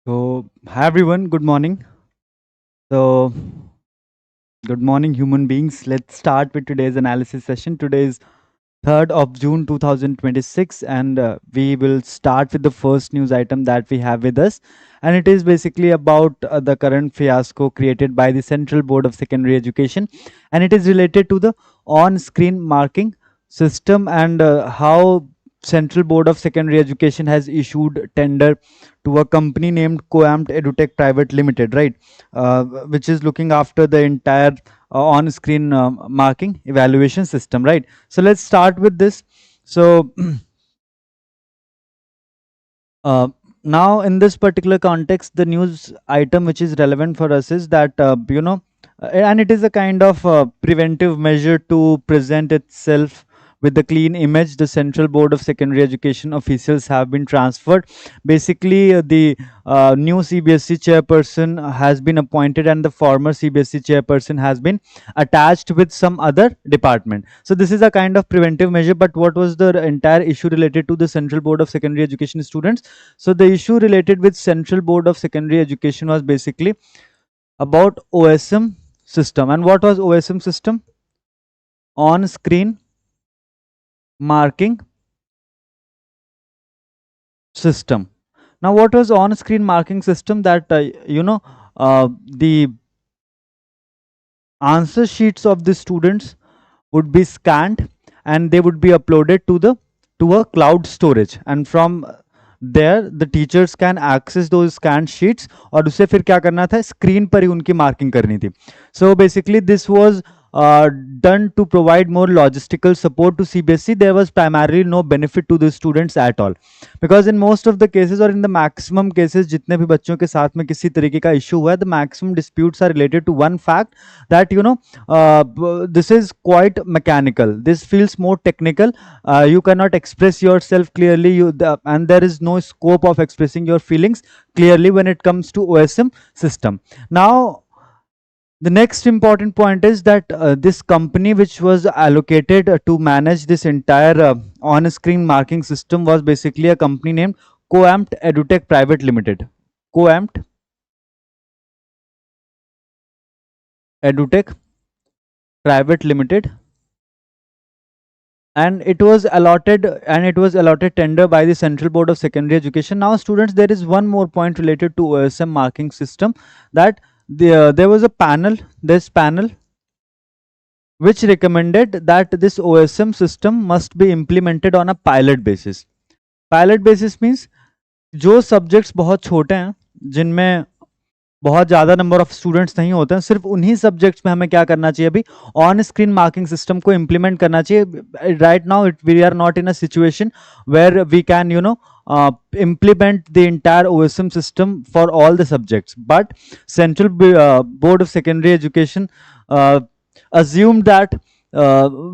Hi everyone, good morning. So, good morning, human beings. Let's start with today's analysis session. Today is 3rd of June 2026, and we will start with the first news item that we have with us. And it is basically about the current fiasco created by the Central Board of Secondary Education, and it is related to the on screen marking system and how Central Board of Secondary Education has issued tender to a company named Coamt Edutech Private Limited, right? Which is looking after the entire on-screen marking evaluation system, right? So let's start with this. So uh, now in this particular context, the news item which is relevant for us is that and it is a kind of preventive measure to present itself with the clean image. The Central Board of Secondary Education officials have been transferred. Basically, the new CBSE chairperson has been appointed, and the former CBSE chairperson has been attached with some other department. So this is a kind of preventive measure. But what was the entire issue related to the Central Board of Secondary Education students? So the issue related with Central Board of Secondary Education was basically about OSM system. And what was OSM system? On screen marking system. Now what was on screen marking system? That the answer sheets of the students would be scanned, and they would be uploaded to a cloud storage, and from there the teachers can access those scanned sheets, और उससे फिर क्या करना था, screen पर ही उनकी marking करनी थी. So basically this was done to provide more logistical support to CBSE. There was primarily no benefit to the students at all, because in most of the cases, or in the maximum cases, जितने भी बच्चों के साथ में किसी तरीके का issue हुआ है, the maximum disputes are related to one fact, that this is quite mechanical. This feels more technical. You cannot express yourself clearly, and there is no scope of expressing your feelings clearly when it comes to OSM system. Now the next important point is that this company which was allocated to manage this entire on-screen marking system was basically a company named Coamt Edutech Private Limited. Coamt Edutech Private Limited, and it was allotted tender by the Central Board of Secondary Education. Now students, there is one more point related to OSM marking system, that there was a panel, this panel which recommended that this OSM system must be implemented on a pilot basis. Pilot basis means जो subjects बहुत छोटे हैं, जिनमें बहुत ज़्यादा number of students नहीं होते हैं, सिर्फ उन्हीं सब्जेक्ट्स में हमें क्या करना चाहिए, अभी ऑन स्क्रीन मार्किंग सिस्टम को इम्प्लीमेंट करना चाहिए. Right now we are not in a situation where we can implement the entire OSM system for all the subjects, but Central Board of Secondary Education assumed that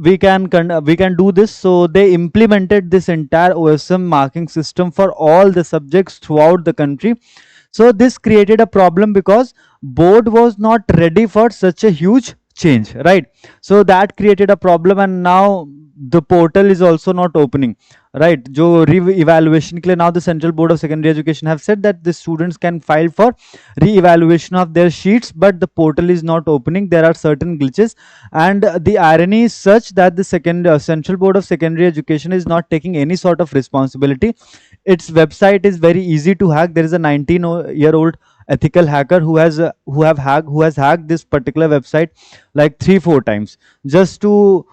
we can do this, so they implemented this entire OSM marking system for all the subjects throughout the country. So this created a problem because board was not ready for such a huge change, right? So that created a problem, and now the portal is also not opening, right? जो re-evaluation के लिए, now the Central Board of Secondary Education have said that the students can file for re-evaluation of their sheets, but the portal is not opening. There are certain glitches, and the irony is such that the Central Board of Secondary Education is not taking any sort of responsibility. Its website is very easy to hack. There is a 19-year-old ethical hacker who has hacked this particular website like 3-4 times, just to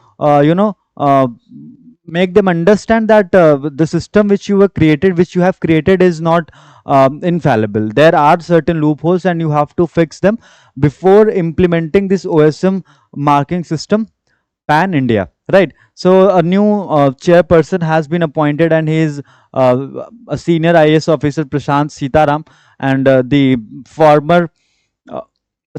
make them understand that the system which you have created is not infallible. There are certain loopholes, and you have to fix them before implementing this OSM marking system pan India, right? So a new chairperson has been appointed, and he is a senior IAS officer, Prashant Sitaram, and the former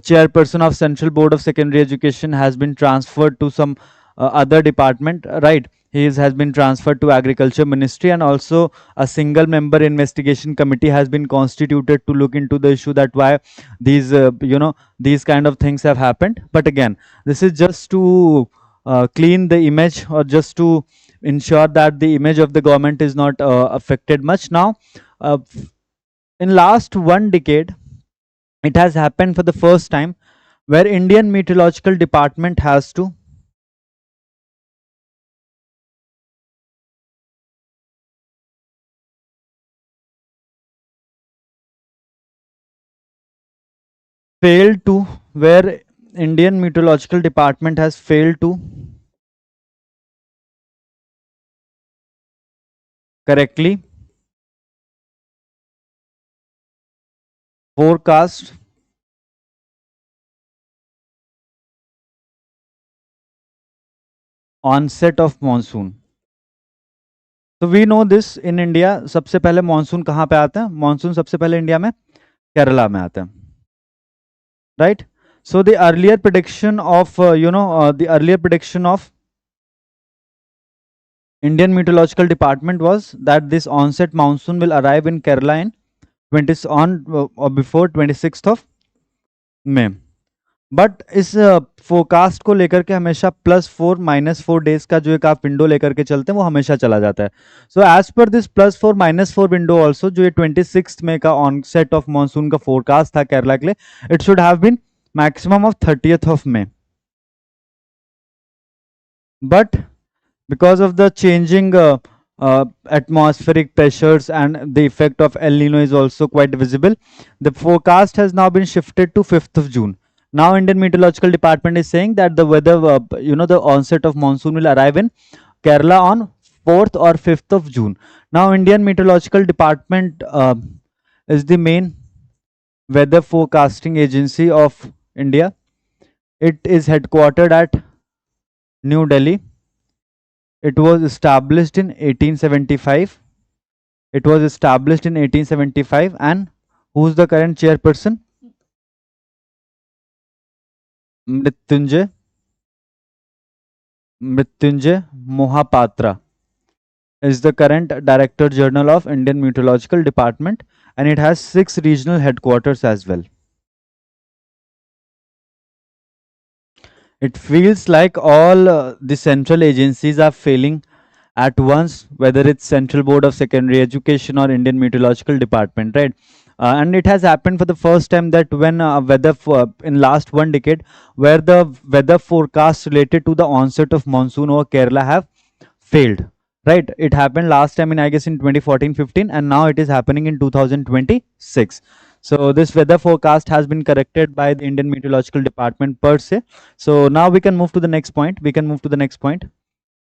chairperson of Central Board of Secondary Education has been transferred to some other department, right? Has been transferred to Agriculture Ministry, and also a single member investigation committee has been constituted to look into the issue, that why these these kind of things have happened. But again, this is just to clean the image, or just to ensure that the image of the government is not affected much. Now In last one decade, it has happened for the first time where Indian Meteorological Department has to fail to where Indian Meteorological Department has failed to correctly forecast onset of monsoon. तो we know this in India सबसे पहले monsoon कहाँ पे आता है? Monsoon सबसे पहले India में केरला में आता है, right? So the earlier prediction of the earlier prediction of Indian Meteorological Department was that this onset monsoon will arrive in Kerala in 20 on or before 26th of May. But इस forecast को लेकर के हमेशा +4 -4 days का जो एक आप window लेकर के चलते हैं वो हमेशा चला जाता है. So as per this +4 -4 window also जो ये 26 मई का ऑनसेट ऑफ मानसून का फोरकास्ट था केरला के लिए, it should have been maximum of 30th of May. But because of the changing atmospheric pressures and the effect of El Nino is also quite visible, the forecast has now been shifted to 5th of June. Now Indian Meteorological Department is saying that the weather, the onset of monsoon will arrive in Kerala on 4th or 5th of June. Now Indian Meteorological Department is the main weather forecasting agency of India. It is headquartered at New Delhi. It was established in 1875. It was established in 1875, and who's the current chairperson? Mrityunjay Mohapatra is the current Director General of Indian Meteorological Department, and it has 6 regional headquarters as well. It feels like all the central agencies are failing at once, whether it's Central Board of Secondary Education or Indian Meteorological Department, right? And it has happened for the first time that when in last one decade, where the weather forecasts related to the onset of monsoon over Kerala have failed, right? It happened last time in, I guess, in 2014-15, and now it is happening in 2026. So this weather forecast has been corrected by the Indian Meteorological Department per se. So now we can move to the next point.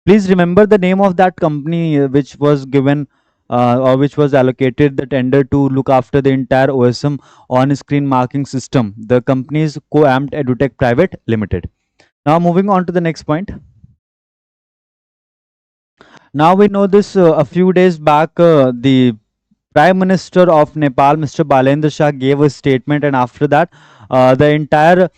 Please remember the name of that company which was given or which was allocated the tender to look after the entire OSM on-screen marking system. The company is Co-Amt Edutech Private Limited. Now moving on to the next point. Now we know this a few days back, the Prime Minister of Nepal, Mr. Balendra Shah, gave a statement, and after that, the entire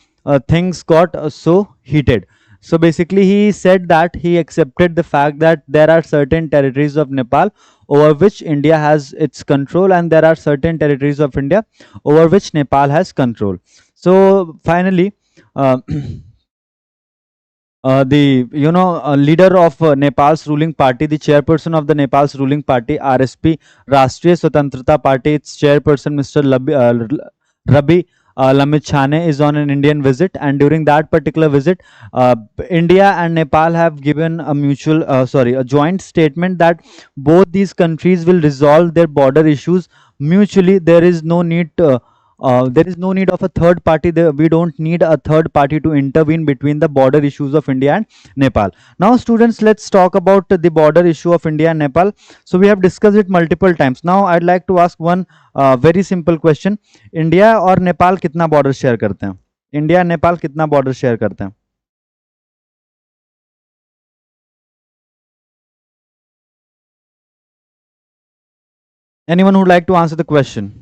things got so heated. So basically, he said that he accepted the fact that there are certain territories of Nepal over which India has its control, and there are certain territories of India over which Nepal has control. So finally, the leader of Nepal's ruling party, the chairperson of the Nepal's ruling party, RSP, Rashtriya Swatantrata Party, its chairperson, Mr. Rabi Lamichhane, is on an Indian visit, and during that particular visit, India and Nepal have given a joint statement that both these countries will resolve their border issues mutually. There is no need of a third party. We don't need a third party to intervene between the border issues of India and Nepal. Now students, let's talk about the border issue of India and Nepal. So we have discussed it multiple times. Now I'd like to ask one very simple question. India और नेपाल कितना border share करते हैं? India and Nepal कितना border share करते हैं? Anyone who would like to answer the question?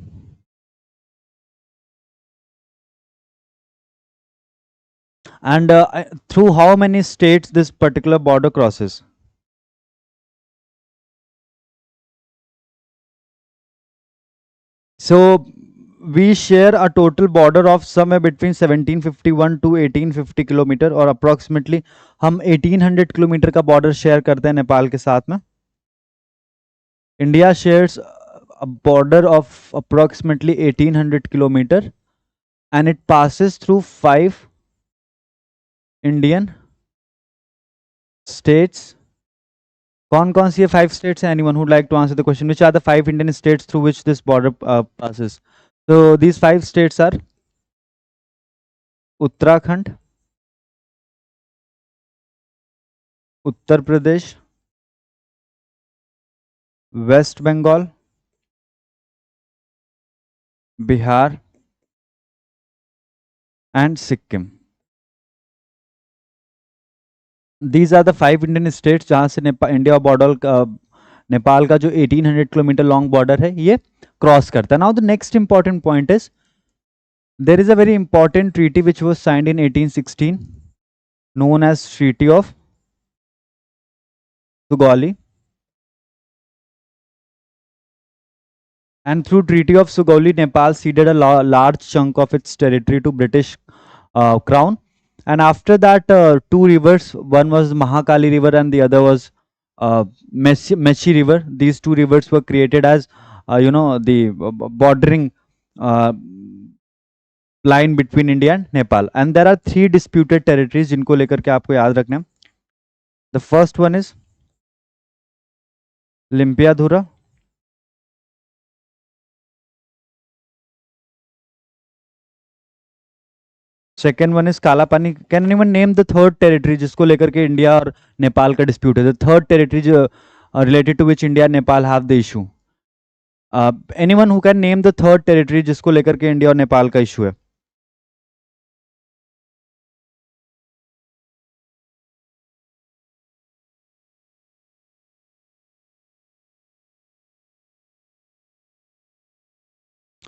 And through how many states this particular border crosses? So we share a total border of somewhere between 1751 to 1850 kilometre, और approximately हम 1800 kilometre का border share करते हैं नेपाल के साथ में. India shares a border of approximately 1800 kilometer, and it passes through 5 Indian states. कौन सी ये 5 states हैं? Anyone who would like to answer the question? Which are the 5 Indian states through which this border passes? So these 5 states are Uttarakhand, Uttar Pradesh, West Bengal, Bihar, and Sikkim. These are the 5 Indian states जहाँ से India border Nepal का जो 1800 kilometre long border है ये cross करता है. Now the next important point is there is a very important treaty which was signed in 1816 known as Treaty of Sugauli, and through Treaty of Sugauli Nepal ceded a large chunk of its territory to British crown. And after that, 2 rivers, one was Mahakali river and the other was Mechi river. These 2 rivers were created as the bordering line between India and Nepal. And there are 3 disputed territories जिनको लेकर के आपको याद रखना है. The first one is Limpiadhura, second one is Kalapani. Can anyone name the third territory जिसको लेकर के इंडिया और नेपाल का डिस्प्यूट है? The third territory related to which India and Nepal have the issue. Anyone who can name the third territory जिसको लेकर के India और नेपाल का इशू है?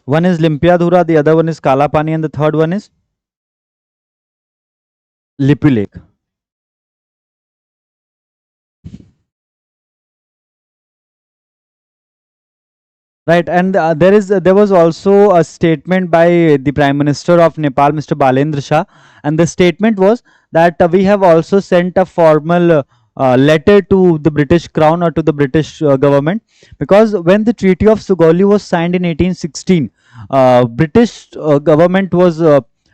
One is Limpiadhura, the other one is Kalapani, and the third one is Lipi Lake. Right, and there was also a statement by the Prime Minister of Nepal, Mr. Balendra Shah, and the statement was that we have also sent a formal letter to the British Crown or to the British government, because when the Treaty of Sugauli was signed in 1816, British government was,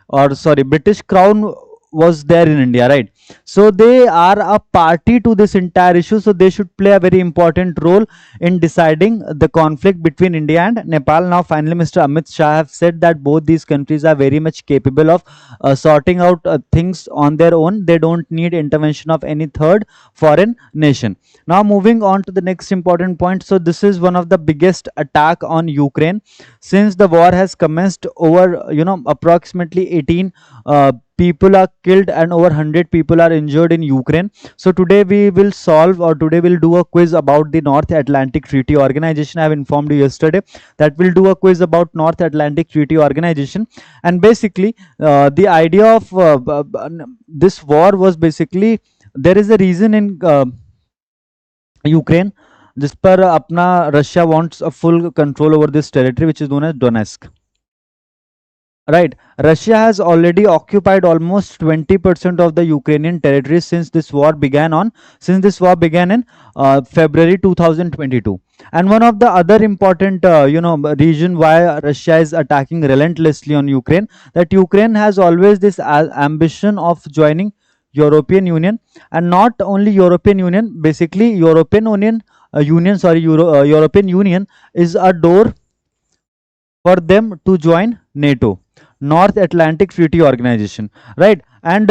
British Crown was there in India, right? So they are a party to this entire issue, so they should play a very important role in deciding the conflict between India and Nepal. Now finally Mr. Amit Shah have said that both these countries are very much capable of sorting out things on their own. They don't need intervention of any third foreign nation. Now moving on to the next important point. So this is one of the biggest attack on Ukraine since the war has commenced. Over approximately 18 people are killed and over 100 people are injured in Ukraine. So today we will today we'll do a quiz about the North Atlantic Treaty Organization. I have informed you yesterday that we'll do a quiz about North Atlantic Treaty Organization. And basically the idea of this war was basically, there is a reason in Ukraine जिस पर अपना Russia wants a full control over this territory which is known as Donetsk. Right, Russia has already occupied almost 20% of the Ukrainian territory since this war began in February 2022. And one of the other important reason why Russia is attacking relentlessly on Ukraine, that Ukraine has always this ambition of joining European Union, and not only European Union, basically European Union is a door for them to join NATO, North Atlantic Treaty Organization, right? And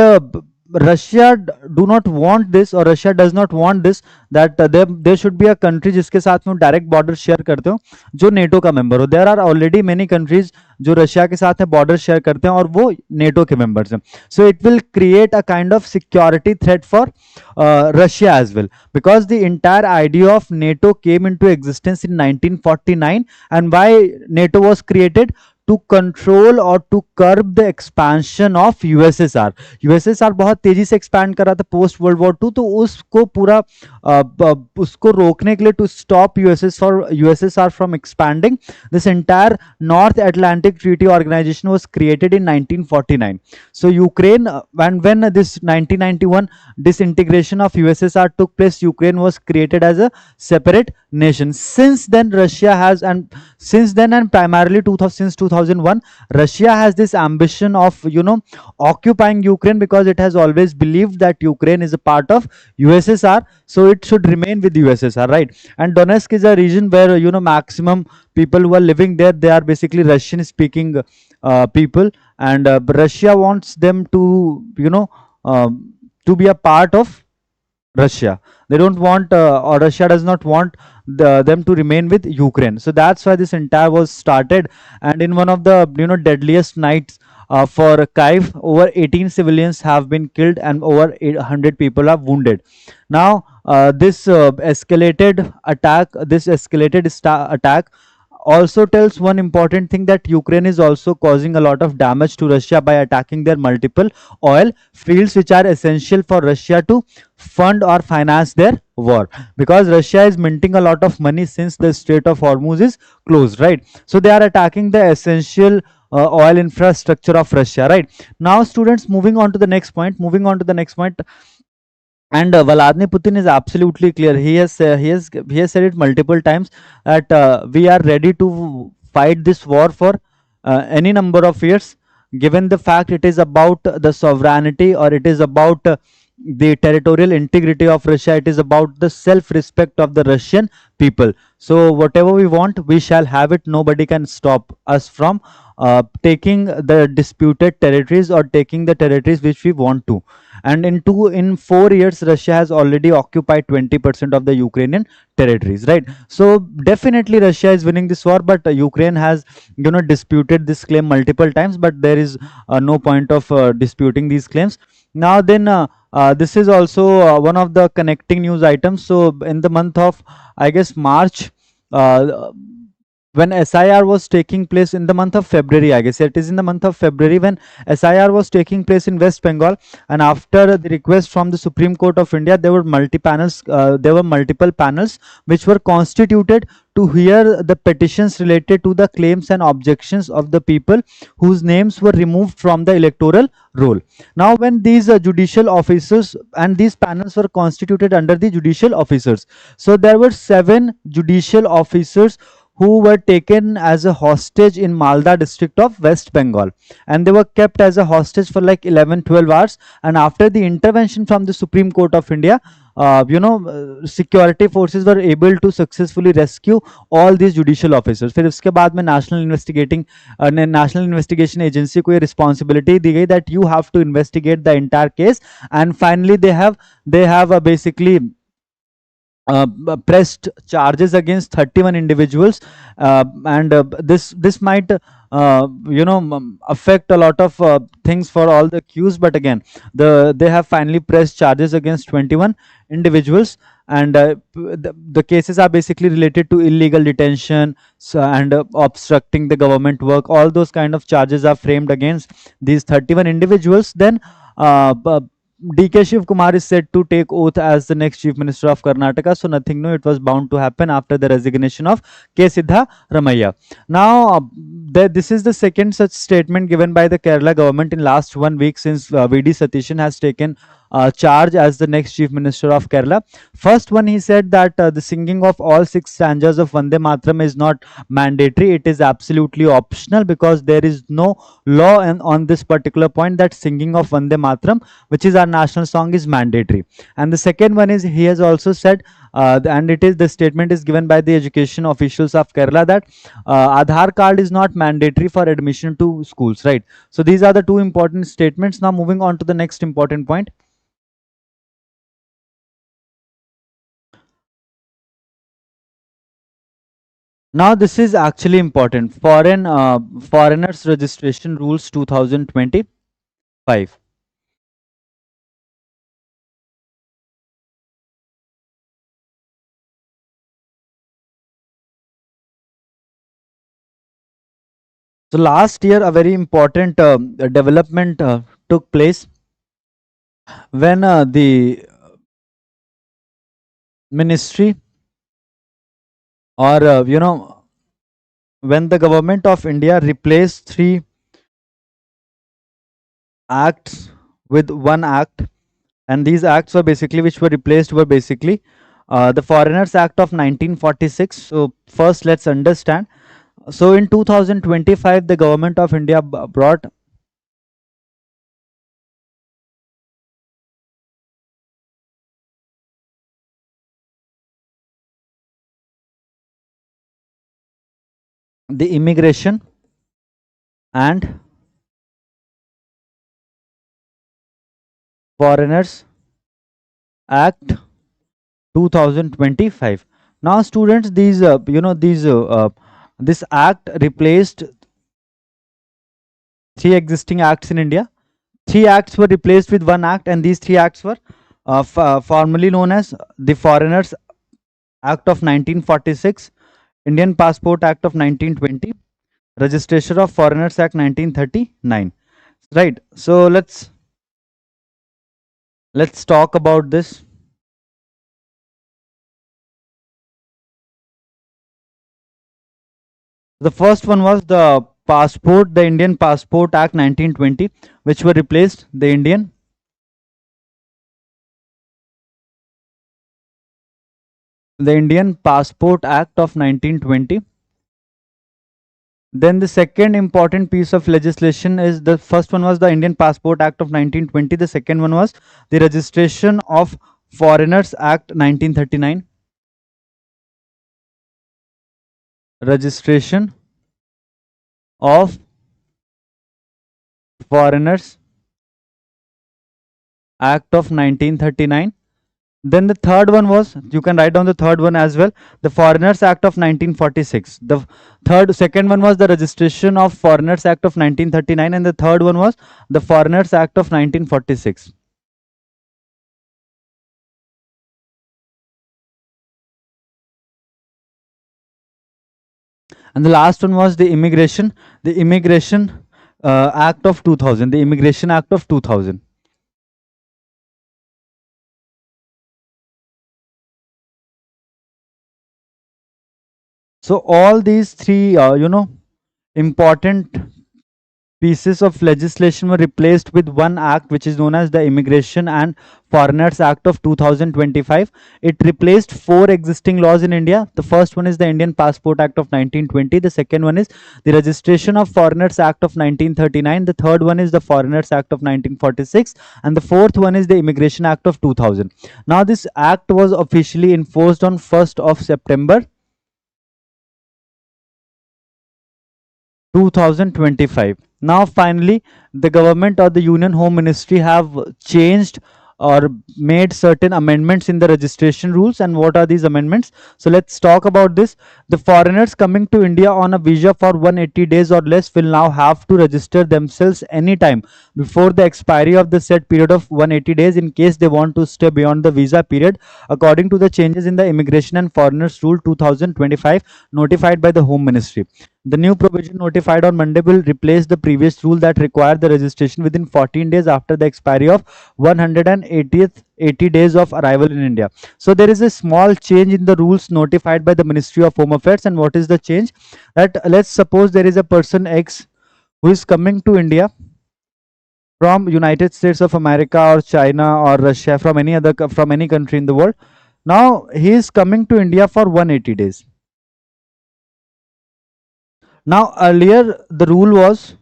Russia do not want this, or Russia does not want this, that there should be a country जिसके साथ में direct border share करते हो जो NATO का member हो. There are already many countries जो Russia के साथ में बॉर्डर शेयर करते हैं और वो नेटो के मेंबर्स हैं. So it will create a kind of security threat for Russia as well, because the entire idea of NATO came into existence in 1949. And why NATO was created? to control or to curb the expansion of USSR. USSR बहुत तेजी से expand कर रहा था post world war to, तो उसको पूरा उसको रोकने के लिए, to stop USSR from expanding, this entire North Atlantic Treaty Organization was created in 1949. So Ukraine, when this 1991 disintegration of USSR took place, Ukraine was created as a separate nation. Since then, Russia has, and since then and primarily 2000, since 2001, Russia has this ambition of, occupying Ukraine, because it has always believed that Ukraine is a part of USSR, so it should remain with USSR, right? And Donetsk is a region where, maximum people who are living there, they are basically Russian speaking people, and Russia wants them to, to be a part of Russia. They don't want, or Russia does not want them to remain with Ukraine. So that's why this entire was started. And in one of the, deadliest nights for Kyiv, over 18 civilians have been killed and over 800 people are wounded. Now, this escalated attack, attack also tells one important thing, that Ukraine is also causing a lot of damage to Russia by attacking their multiple oil fields, which are essential for Russia to fund or finance their war, because Russia is minting a lot of money since the Strait of Hormuz is closed, right? So they are attacking the essential oil infrastructure of Russia, right? Now, students, moving on to the next point, and Vladimir Putin is absolutely clear. He has said it multiple times that we are ready to fight this war for any number of years, given the fact it is about the sovereignty, or it is about the territorial integrity of Russia. It is about the self-respect of the Russian people. So whatever we want, we shall have it. Nobody can stop us from taking the disputed territories, or taking the territories which we want to. And in 4 years, Russia has already occupied 20% of the Ukrainian territories, right? So definitely Russia is winning this war, but Ukraine has, disputed this claim multiple times, but there is no point of disputing these claims. Now then, this is also one of the connecting news items. So in the month of, I guess, March, uh, when SIR was taking place in the month of February, I guess it is in the month of February, when SIR was taking place in West Bengal, and after the request from the Supreme Court of India, there were multiple panels which were constituted to hear the petitions related to the claims and objections of the people whose names were removed from the electoral roll. Now, when these judicial officers, and these panels were constituted under the judicial officers, so there were 7 judicial officers who were taken as a hostage in Malda district of West Bengal, and they were kept as a hostage for like 11-12 hours. And after the intervention from the Supreme Court of India, security forces were able to successfully rescue all these judicial officers. फिर उसके बाद में national investigation agency को ये responsibility दी गई that you have to investigate the entire case, and finally they have basically pressed charges against 31 individuals, and this might affect a lot of things for all the accused, but again, they have finally pressed charges against 21 individuals, and the cases are basically related to illegal detention, and obstructing the government work. All those kind of charges are framed against these 31 individuals. Then DK Shiv Kumar is said to take oath as the next Chief Minister of Karnataka. So nothing new. It was bound to happen after the resignation of K. Siddha Ramaiah. Now, this is the second such statement given by the Kerala government in last 1 week, since VD Satishan has taken charge as the next Chief Minister of Kerala. First one, he said that the singing of all 6 stanzas of Vande Mataram is not mandatory. It is absolutely optional, because there is no law on this particular point that singing of Vande Mataram, which is our national song, is mandatory. And the second one is, he has also said, and the statement is given by the education officials of Kerala, that Aadhaar card is not mandatory for admission to schools, right? So these are the two important statements. Now moving on to the next important point. Now this is actually important. Foreigners registration rules 2025. So last year, a very important development took place when the ministry, or when the government of India replaced three acts with one act, and these acts were basically, which were replaced, were basically the Foreigners Act of 1946. So first, let's understand. So in 2025, the government of India brought the Immigration and Foreigners Act 2025. Now, students, these this act replaced three existing acts in India. Three acts were replaced with one act, and these three acts were formerly known as the Foreigners Act of 1946, Indian Passport Act of 1920, Registration of Foreigners Act 1939. Right. So let's talk about this. The first one was the Indian Passport Act 1920, which were replaced the Indian Passport Act of 1920. Then the second important piece of legislation is, the first one was the Indian Passport Act of 1920. The second one was the Registration of Foreigners Act 1939. Registration of Foreigners Act of 1939. Then the third one was, you can write down the third one as well, the Foreigners Act of 1946. Second one was the Registration of Foreigners Act of 1939, and the third one was the Foreigners Act of 1946. And the last one was the Immigration Act of 2000, the Immigration Act of 2000. So all these three, important pieces of legislation were replaced with one act, which is known as the Immigration and Foreigners Act of 2025. It replaced four existing laws in India. The first one is the Indian Passport Act of 1920. The second one is the Registration of Foreigners Act of 1939. The third one is the Foreigners Act of 1946. And the fourth one is the Immigration Act of 2000. Now, this act was officially enforced on 1st of September 2025. Now finally, the government or the Union Home Ministry have changed or made certain amendments in the registration rules. And what are these amendments? So let's talk about this. The foreigners coming to India on a visa for 180 days or less will now have to register themselves anytime before the expiry of the said period of 180 days in case they want to stay beyond the visa period, according to the changes in the Immigration and Foreigners Rule 2025 notified by the Home Ministry. The new provision notified on Monday will replace the previous rule that required the registration within 14 days after the expiry of 180 days of arrival in India. So there is a small change in the rules notified by the Ministry of Home Affairs. And what is the change? That let's suppose there is a person X who is coming to India from United States of America or China or Russia, from any country in the world. Now he is coming to India for 180 days. Now earlier the rule was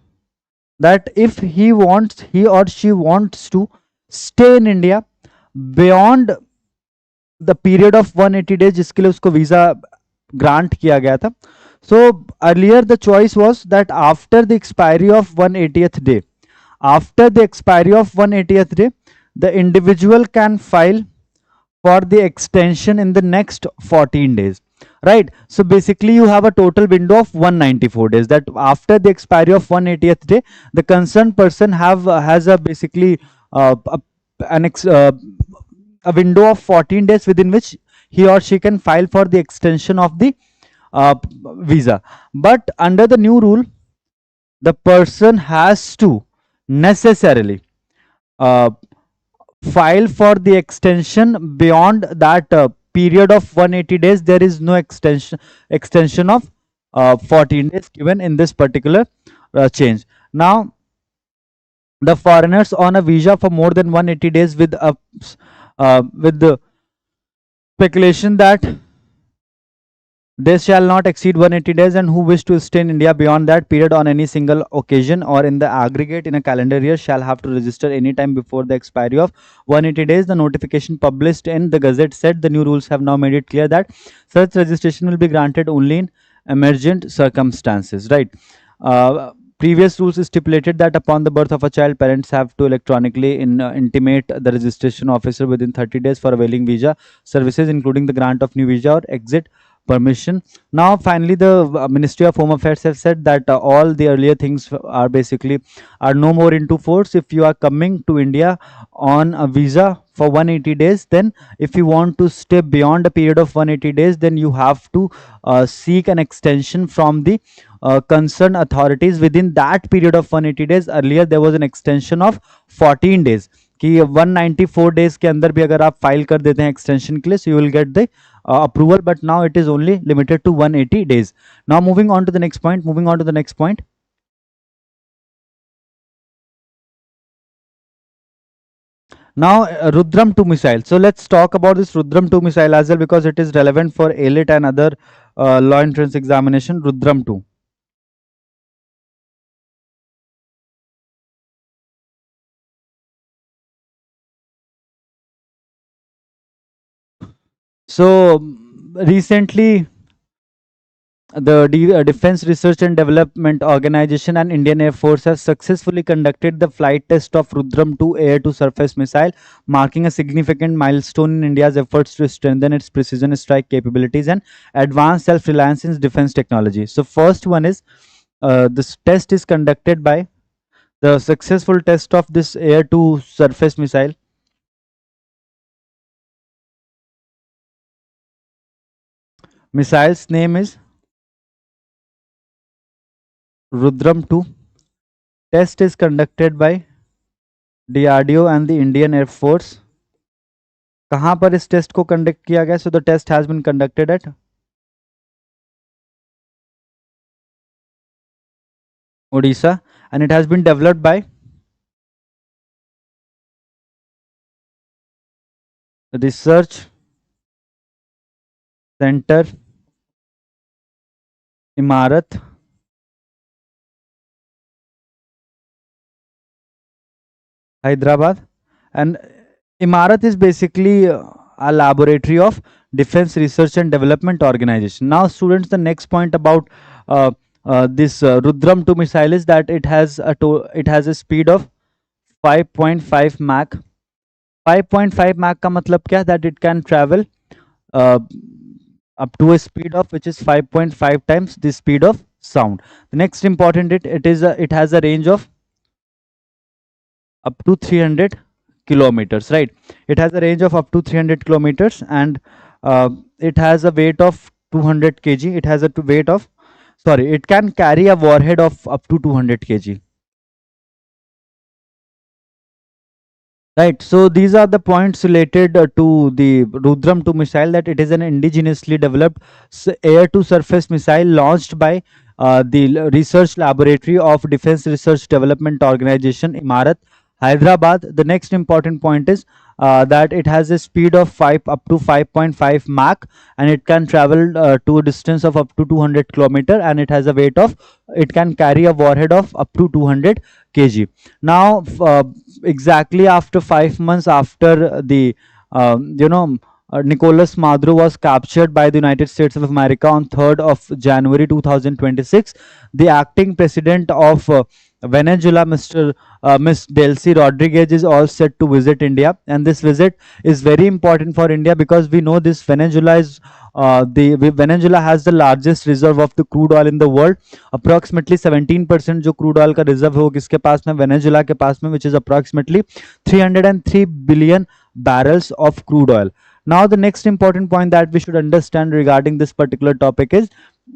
that if he or she wants to stay in India beyond the period of 180 days जिसके लिए उसको visa grant किया गया था. So earlier the choice was that after the expiry of 180th day, the individual can file for the extension in the next 14 days, right? So basically you have a total window of 194 days, that after the expiry of 180th day, the concerned person has a basically a window of 14 days within which he or she can file for the extension of the visa. But under the new rule, the person has to necessarily uh, file for the extension beyond that period of 180 days. There is no extension of 14 days given in this particular change. Now the foreigners on a visa for more than 180 days with the speculation that they shall not exceed 180 days, and who wish to stay in India beyond that period on any single occasion or in the aggregate in a calendar year shall have to register any time before the expiry of 180 days. The notification published in the Gazette said the new rules have now made it clear that such registration will be granted only in emergent circumstances, right? Previous rules stipulated that upon the birth of a child, parents have to electronically intimate the registration officer within 30 days for availing visa services, including the grant of new visa or exit permission. Now finally the Ministry of Home Affairs have said that all the earlier things are basically are no more into force. If you are coming to India on a visa for 180 days, then if you want to stay beyond a period of 180 days, then you have to seek an extension from the concerned authorities within that period of 180 days. Earlier there was an extension of 14 days कि 194 days के अंदर भी अगर आप file कर देते हैं extension के लिए, so you will get the approval, but now it is only limited to 180 days. Now moving on to the next point. Now Rudram 2 missile. So let's talk about this Rudram 2 missile as well, because it is relevant for AILET and other law entrance examination. Rudram 2. So recently the Defense Research and Development Organization and Indian Air Force have successfully conducted the flight test of Rudram 2 air-to-surface missile, marking a significant milestone in India's efforts to strengthen its precision strike capabilities and advance self-reliance in defense technology. So first one is this test is conducted by the successful test of this air-to-surface missile. Missile's name is Rudram 2. Test is conducted by DRDO and the Indian Air Force. कहाँ पर इस test को conduct किया गया? So the test has been conducted at Odisha, and it has been developed by Research Center Imarat, Hyderabad. And Imarat is basically a laboratory of Defense Research and Development Organization. Now students, the next point about this Rudram 2 missile is that it has a speed of 5.5 Mach. 5.5 Mach का मतलब क्या? That it can travel up to a speed of which is 5.5 times the speed of sound. The next important it has a range of up to 300 kilometers, right? It has a range of up to 300 kilometers, and it has a weight of 200 kg. It has a weight of, sorry, it can carry a warhead of up to 200 kg. Right, so these are the points related to the Rudram 2 missile, that it is an indigenously developed air-to-surface missile launched by the research laboratory of Defense Research Development Organization, Imarat, Hyderabad. The next important point is that it has a speed of up to 5.5 Mach, and it can travel to a distance of up to 200 kilometer, and it has a weight of, it can carry a warhead of up to 200 kg. Now exactly after 5 months after the Nicolas Maduro was captured by the United States of America on 3rd of January 2026, the acting president of Venezuela, Miss Delcy Rodriguez, is all set to visit India, and this visit is very important for India because we know this Venezuela is Venezuela has the largest reserve of the crude oil in the world. Approximately 17% जो crude oil का reserve है वो किसके पास में? Venezuela के पास में, which is approximately 303 billion barrels of crude oil. Now the next important point that we should understand regarding this particular topic is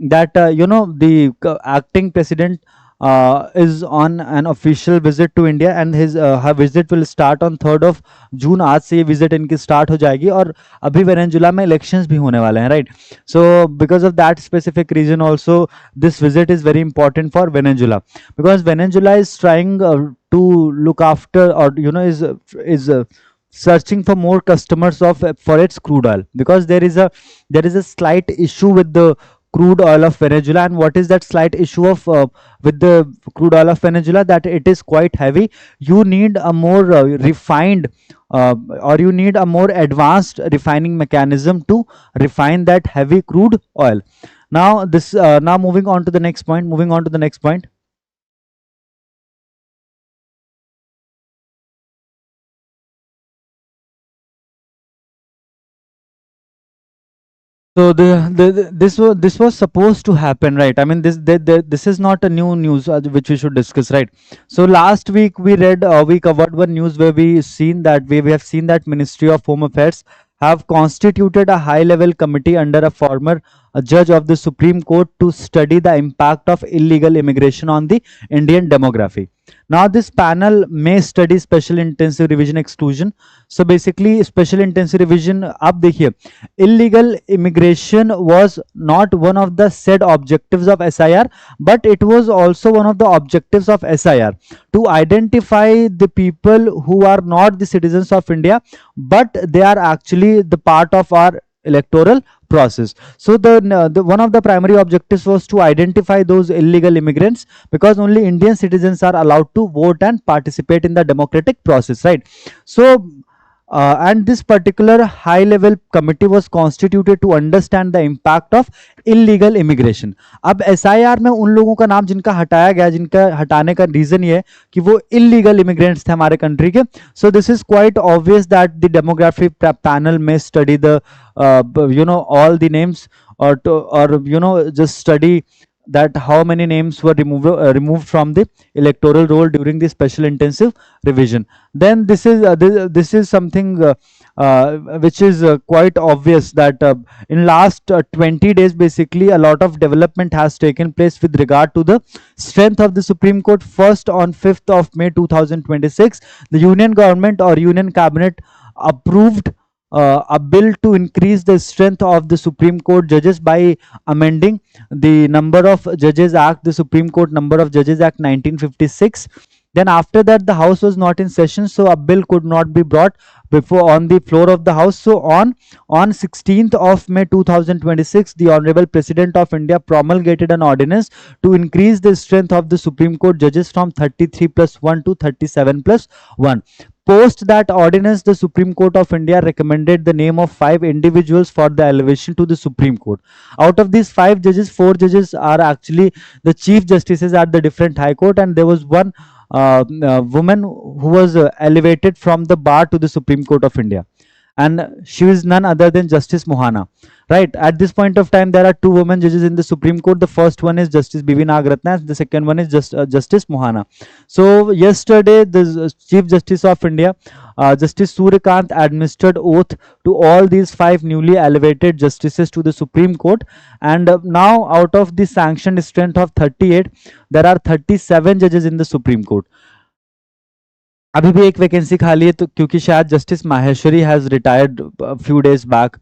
that the acting president is on an official visit to India, and his her visit will start on 3rd of June. आज से ये visit इनकी start हो जाएगी, और अभी Venezuela में elections भी होने वाले हैं, right? So because of that specific reason also, this visit is very important for Venezuela, because Venezuela is trying to look after, or is searching for more customers of for its crude oil, because there is a slight issue with the crude oil of Venezuela. And what is that slight issue of with the crude oil of Venezuela? That it is quite heavy. You need a more refined, or you need a more advanced refining mechanism to refine that heavy crude oil. Now moving on to the next point. Moving on to the next point. So this was supposed to happen, right? I mean, this is not a new news which we should discuss, right? So last week we covered one news where we have seen that Ministry of Home Affairs have constituted a high level committee under a former judge of the Supreme Court to study the impact of illegal immigration on the Indian demography. Now this panel may study special intensive revision exclusion. So basically special intensive revision, आप देखिए, illegal immigration was not one of the said objectives of SIR, but it was also one of the objectives of SIR to identify the people who are not the citizens of India, but they are actually the part of our electoral process. So the one of the primary objectives was to identify those illegal immigrants, because only Indian citizens are allowed to vote and participate in the democratic process, right? So and this particular high level committee was constituted to understand the impact of illegal immigration. अब SIR में उन लोगों का नाम जिनका हटाया गया, जिनका हटाने का रीजन ये है कि वो illegal immigrants थे हमारे कंट्री के. So this is quite obvious that the demography panel may study the all the names, or just study that how many names were removed from the electoral roll during the special intensive revision. Then this is something which is quite obvious, that in last 20 days basically a lot of development has taken place with regard to the strength of the Supreme Court. First, on 5th of May 2026, the union government or union cabinet approved a bill to increase the strength of the Supreme Court judges by amending the Number of Judges Act, the Supreme Court Number of Judges Act 1956. Then after that, the House was not in session, so a bill could not be brought before on the floor of the House. So on 16th of May 2026, the Honorable President of India promulgated an ordinance to increase the strength of the Supreme Court judges from 33 plus 1 to 37 plus 1. Post that ordinance, the Supreme Court of India recommended the name of 5 individuals for the elevation to the Supreme Court. Out of these 5 judges, 4 judges are actually the Chief Justices at the different High Court, and there was one woman who was elevated from the bar to the Supreme Court of India, and she is none other than Justice Mohana. Right, at this point of time there are 2 women judges in the Supreme Court. The first one is Justice BV Nagratna, and the second one is Justice Mohana. So yesterday the Chief Justice of India, Justice Suryakant, administered oath to all these 5 newly elevated justices to the Supreme Court, and now out of the sanctioned strength of 38, there are 37 judges in the Supreme Court. अभी भी एक vacancy खाली है, तो क्योंकि शायद justice Maheshwari has retired few days back,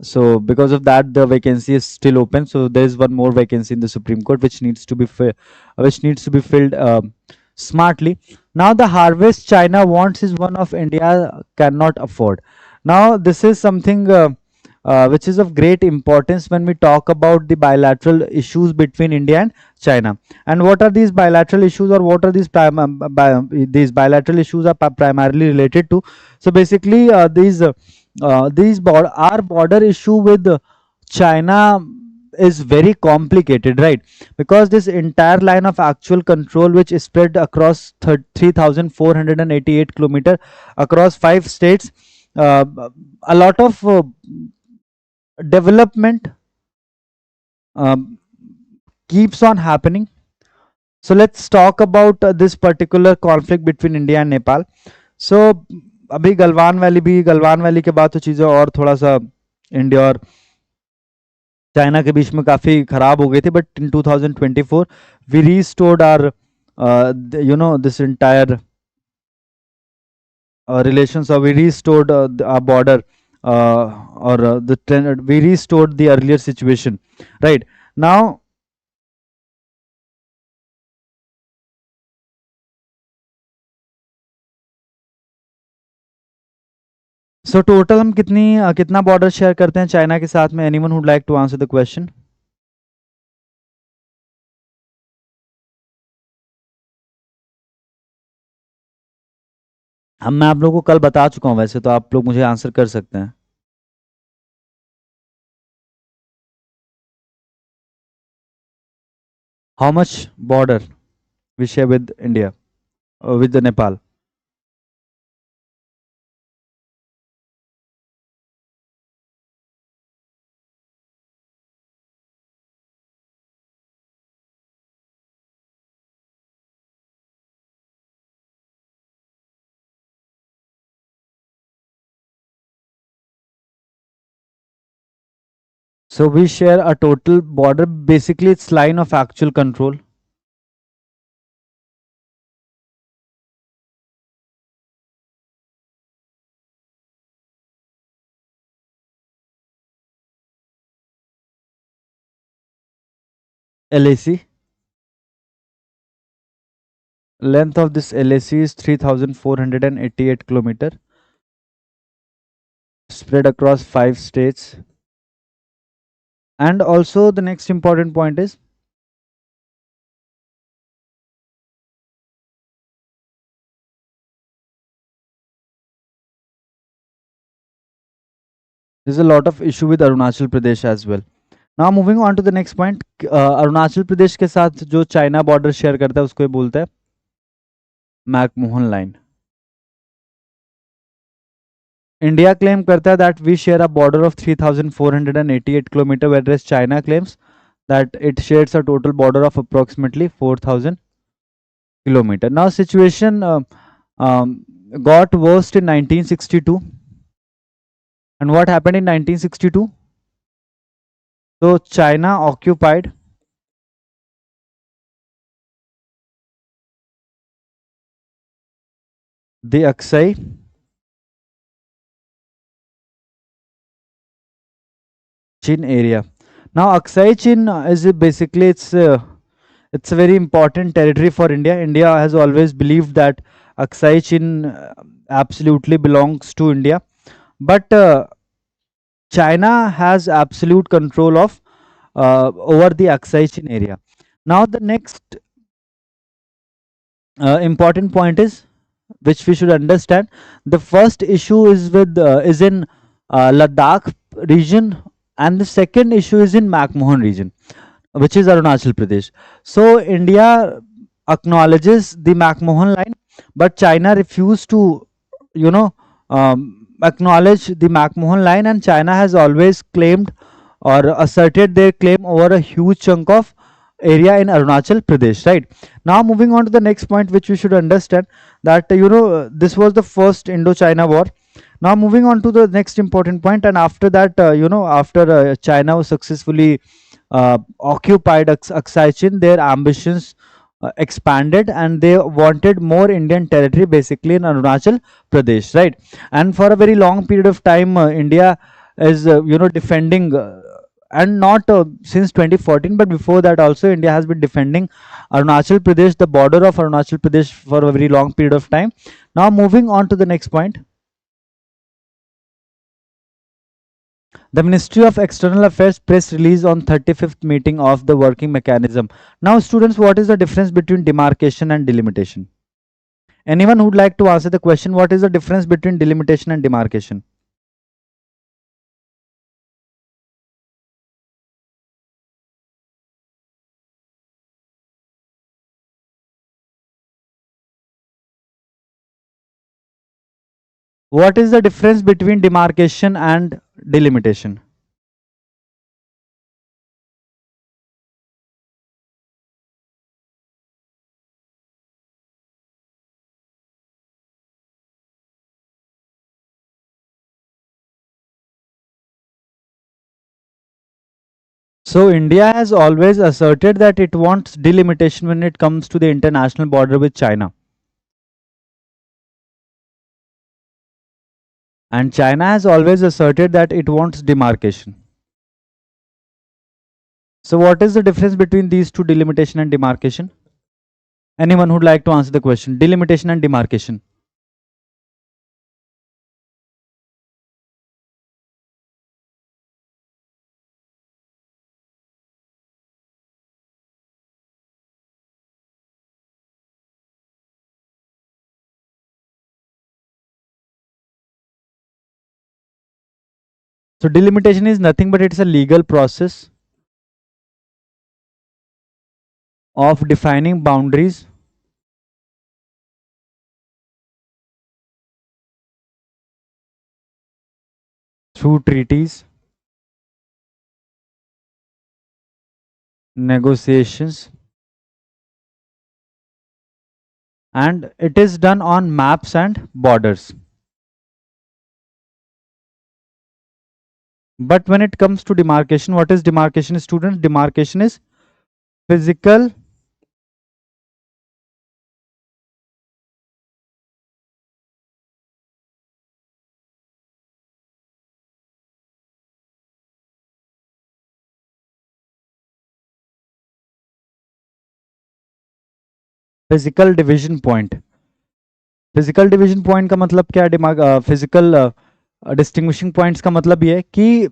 so because of that the vacancy is still open. So there is one more vacancy in the Supreme Court which needs to be filled smartly. Now the harvest China wants is one of India cannot afford. Now this is something which is of great importance when we talk about the bilateral issues between India and China. And what are these bilateral issues, or what are these bilateral issues are primarily related to? So basically our border issue with China is very complicated, right? Because this entire line of actual control, which is spread across 3,488 kilometer across 5 states, a lot of development keeps on happening. So let's talk about this particular conflict between India and Nepal. So अभी Galwan valley के बाद तो चीज़ें और थोड़ा सा India और China के बीच में काफ़ी ख़राब हो गई थी, but in 2024 we restored are this entire relations, or we restored our border, or we restored the earlier situation, right? Now, so total हम कितना बॉर्डर शेयर करते हैं चाइना के साथ में? Anyone would like to answer the question? मैं आप लोगों को कल बता चुका हूँ, वैसे तो आप लोग मुझे आंसर कर सकते हैं। How much border we share with India, with Nepal? So we share a total border, basically it's line of actual control. LAC. Length of this LAC is 3,488 kilometer, spread across 5 states. And also the next important point is, there's a lot of issue with Arunachal Pradesh as well. Now moving on to the next point, Arunachal Pradesh के साथ जो China border share करता है उसको ये बोलता है McMahon line. India claim करता है that we share a border of 3,488 kilometre, whereas China claims that it shares a total border of approximately 4,000 kilometer. Now situation um, got worse in 1962. And what happened in 1962? So China occupied the Aksai Chin area. Now Aksai Chin is basically it's a very important territory for India. India has always believed that Aksai Chin absolutely belongs to India, but China has absolute control of over the Aksai Chin area. Now the next important point is, which we should understand, the first issue is in Ladakh region, and the second issue is in McMahon region, which is Arunachal Pradesh. So India acknowledges the McMahon line, but China refused to, you know, acknowledge the McMahon line, and China has always claimed or asserted their claim over a huge chunk of area in Arunachal Pradesh. Right now, moving on to the next point, which we should understand, that this was the first Indo-China war. Now moving on to the next important point, and after that, after China was successfully occupied Aksai Chin, their ambitions expanded, and they wanted more Indian territory, basically in Arunachal Pradesh, right? And for a very long period of time, India is defending, and not since 2014, but before that also, India has been defending Arunachal Pradesh, the border of Arunachal Pradesh, for a very long period of time. Now moving on to the next point. The Ministry of External Affairs press release on 35th meeting of the working mechanism. Now students, what is the difference between demarcation and delimitation? Anyone who would like to answer the question, what is the difference between delimitation and demarcation? What is the difference between demarcation and delimitation? So India has always asserted that it wants delimitation when it comes to the international border with China, and China has always asserted that it wants demarcation. So what is the difference between these two, delimitation and demarcation? Anyone who'd like to answer the question? Delimitation and demarcation. So delimitation is nothing but it's a legal process of defining boundaries through treaties, negotiations, and it is done on maps and borders. But when it comes to demarcation, what is demarcation, students? Demarcation is physical physical division point. Physical division point का मतलब क्या है? दिमाग physical distinguishing points का मतलब ये है कि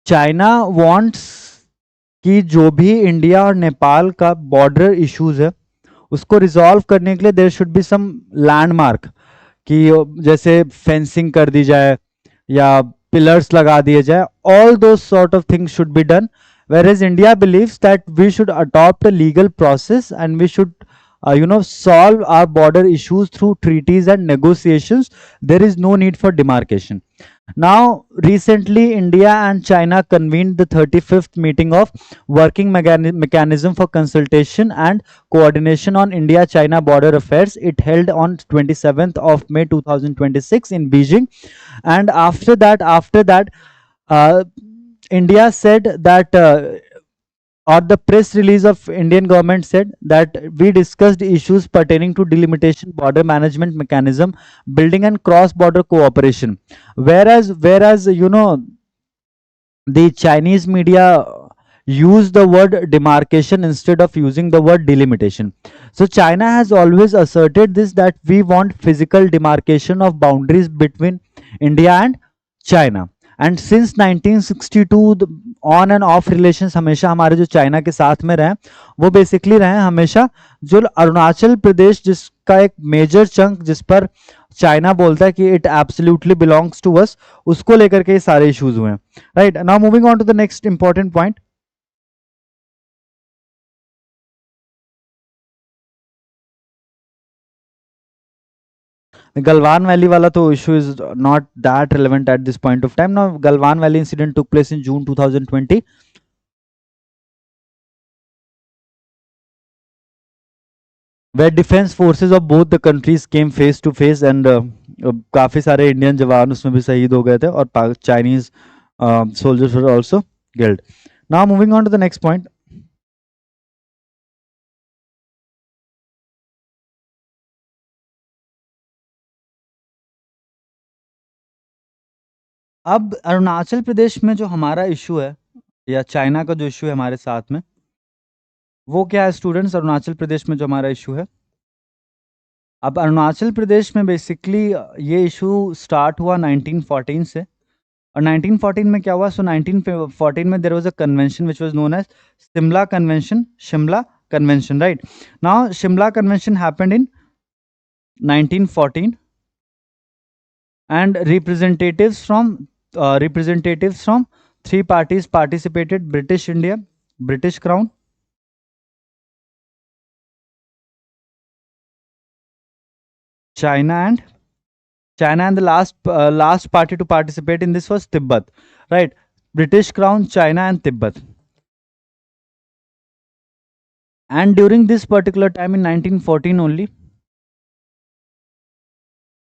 चाइना वांट्स कि जो भी इंडिया और नेपाल का बॉर्डर इश्यूज है उसको रिजॉल्व करने के लिए there should be some landmark, कि जैसे फेंसिंग कर दी जाए या पिलर्स लगा दिए जाए. ऑल दो sort of things should be done, whereas India believes that we should adopt a legal process and we should solve our border issues through treaties and negotiations. There is no need for demarcation. Now recently India and China convened the 35th meeting of working mechanism for consultation and coordination on India China border affairs. It held on 27th of May 2026 in Beijing. And after that uh, India said that or the press release of Indian government said that we discussed issues pertaining to delimitation, border management mechanism, building and cross border cooperation. Whereas the Chinese media use the word demarcation instead of using the word delimitation. So China has always asserted this, that we want physical demarcation of boundaries between India and China. And since 1962 on end of relations हमेशा हमारे जो China के साथ में रहे वो basically रहे हमेशा जो अरुणाचल प्रदेश जिसका एक मेजर चंक जिस पर चाइना बोलता है कि it absolutely belongs to us, उसको लेकर के ये सारे इश्यूज हुए हैं. Right, now moving on to the next important point. Galwan Valley wala to issue is not that relevant at this point of time. Now, Galwan Valley incident took place in June 2020, where defense forces of both the countries came face to face and काफी सारे Indian जवान उसमें भी शहीद हो गए थे और Chinese soldiers were also killed. Now, moving on to the next point. अब अरुणाचल प्रदेश में जो हमारा इशू है या चाइना का जो इशू है हमारे साथ में, वो क्या है स्टूडेंट्स? अरुणाचल प्रदेश में जो हमारा इशू है, अब अरुणाचल प्रदेश में बेसिकली ये इशू स्टार्ट हुआ 1914 से. और 1914 में क्या हुआ? सो 1914 में there was a convention which was known as Shimla convention. Right, now Shimla convention happened in 1914 and representatives from three parties participated: British India, British Crown, China, and the last party to participate in this was Tibet. Right, British Crown, China, and Tibet. And during this particular time in 1914 only,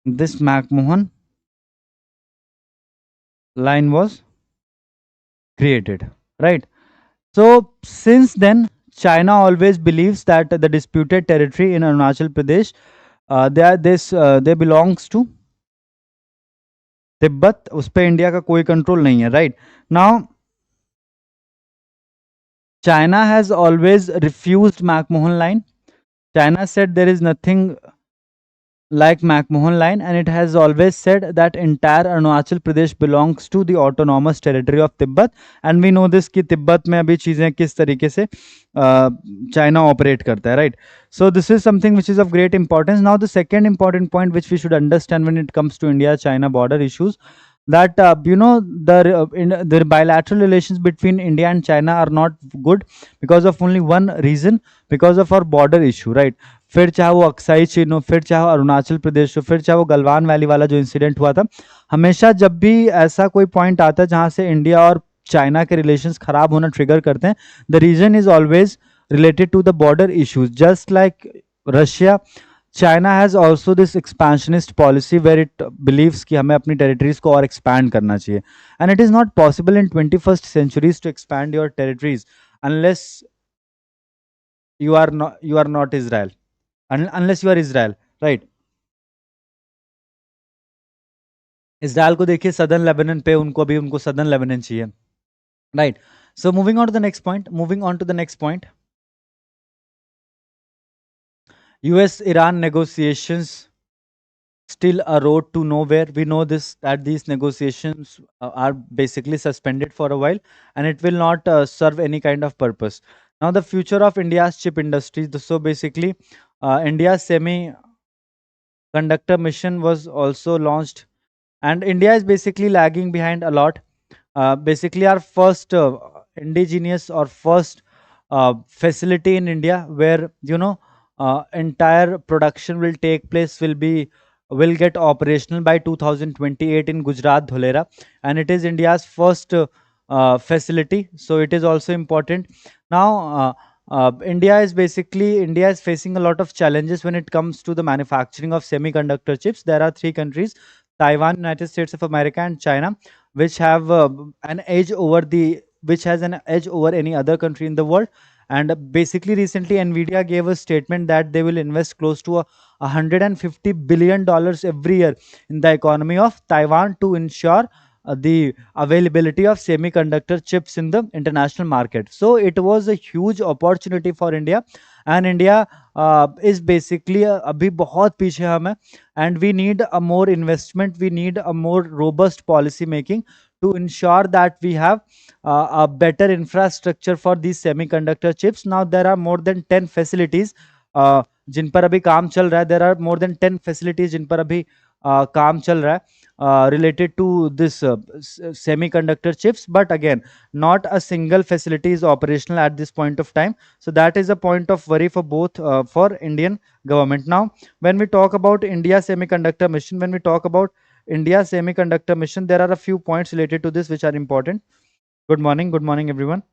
this McMahon line was created. Right, So since then, China always believes that the disputed territory in Arunachal Pradesh, they belongs to Tibet, उस पे India का कोई control नहीं है, right? Now China has always refused McMahon line. China said there is nothing like McMahon line, and it has always said that entire Arunachal Pradesh belongs to the autonomous territory of Tibet. And we know this कि तिब्बत में अभी चीजें किस तरीके से China operate करता है, right? So this is something which is of great importance. Now the second important point which we should understand when it comes to India China border issues, that the bilateral relations between India and China are not good because of only one reason, because of our border issue, right? फिर चाहे वो Aksai चीन हो, फिर चाहे वो अरुणाचल प्रदेश हो, फिर चाहे वो गलवान वैली वाला जो इंसिडेंट हुआ था, हमेशा जब भी ऐसा कोई पॉइंट आता है जहां से इंडिया और चाइना के रिलेशंस खराब होना ट्रिगर करते हैं, the reason is always related to the border issues. Just like Russia, China has also this expansionist policy where it believes कि हमें अपनी territories को और expand करना चाहिए, and it is not possible in 21st centuries to expand your territories unless you are not Israel, unless you are Israel, right? Israel को देखिए southern Lebanon पे, उनको सदर्न लेबनान चाहिए, right? So moving on to the next point, US Iran negotiations still a road to nowhere. We know this, that these negotiations are basically suspended for a while, and it will not serve any kind of purpose. Now the future of India's chip industry, so basically India's semiconductor mission was also launched, and India is basically lagging behind a lot. Basically our first indigenous or first facility in India where entire production will take place will get operational by 2028 in Gujarat, Dholera, and it is India's first facility. So it is also important. Now, India is facing a lot of challenges when it comes to the manufacturing of semiconductor chips. There are three countries: Taiwan, United States of America, and China, which have an edge over which has an edge over any other country in the world. And basically, recently, Nvidia gave a statement that they will invest close to $150 billion every year in the economy of Taiwan to ensure the availability of semiconductor chips in the international market. So it was a huge opportunity for India, and India is basically अभी बहुत पीछे हम हैं, and we need a more investment, we need a more robust policy making to ensure that we have a better infrastructure for these semiconductor chips. Now there are more than 10 facilities जिन पर अभी काम चल रहा है. There are more than 10 facilities जिन पर अभी काम चल रहा है related to this semiconductor chips, but again not a single facility is operational at this point of time. So that is a point of worry for both for Indian government. Now when we talk about India semiconductor mission, there are a few points related to this which are important. Good morning everyone.